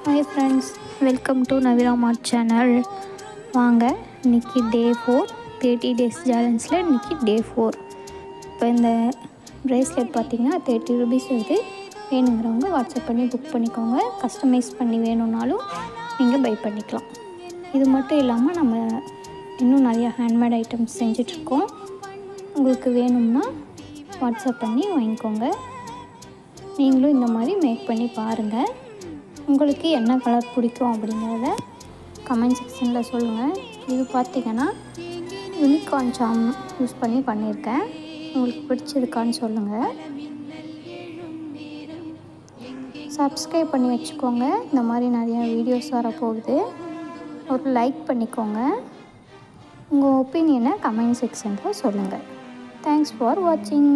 Hi friends, welcome to Naveera mart channel. வாங்க, இன்றைக்கி டே 4 30 days சேலஞ்சில் இன்றைக்கி டே 4. இப்போ இந்த ப்ரேஸ்லெட் பார்த்திங்கன்னா 30 ருபீஸ் வருது. வேணுங்கிறவங்க வாட்ஸ்அப் பண்ணி புக் பண்ணிக்கோங்க. கஸ்டமைஸ் பண்ணி வேணும்னாலும் நீங்கள் பை பண்ணிக்கலாம். இது மட்டும் இல்லாமல் நம்ம இன்னும் நிறையா ஹேண்ட்மேட் ஐட்டம்ஸ் செஞ்சிட்ருக்கோம். உங்களுக்கு வேணும்னா வாட்ஸ்அப் பண்ணி வாங்கிக்கோங்க. நீங்களும் இந்த மாதிரி மேக் பண்ணி பாருங்கள். உங்களுக்கு என்ன கலர் பிடிக்கும் அப்படிங்கிறத கமெண்ட் செக்ஷனில் சொல்லுங்கள். இது பார்த்திங்கன்னா யூனிகார்ன் சாம் யூஸ் பண்ணி பண்ணியிருக்கேன். உங்களுக்கு பிடிச்சிருக்கான்னு சொல்லுங்கள். சப்ஸ்கிரைப் பண்ணி வச்சுக்கோங்க. இந்த மாதிரி நிறையா வீடியோஸ் வரப்போகுது. ஒரு லைக் பண்ணிக்கோங்க. உங்கள் ஒப்பீனியனை கமெண்ட் செக்ஷனில் சொல்லுங்கள். தேங்க்ஸ் ஃபார் வாட்சிங்.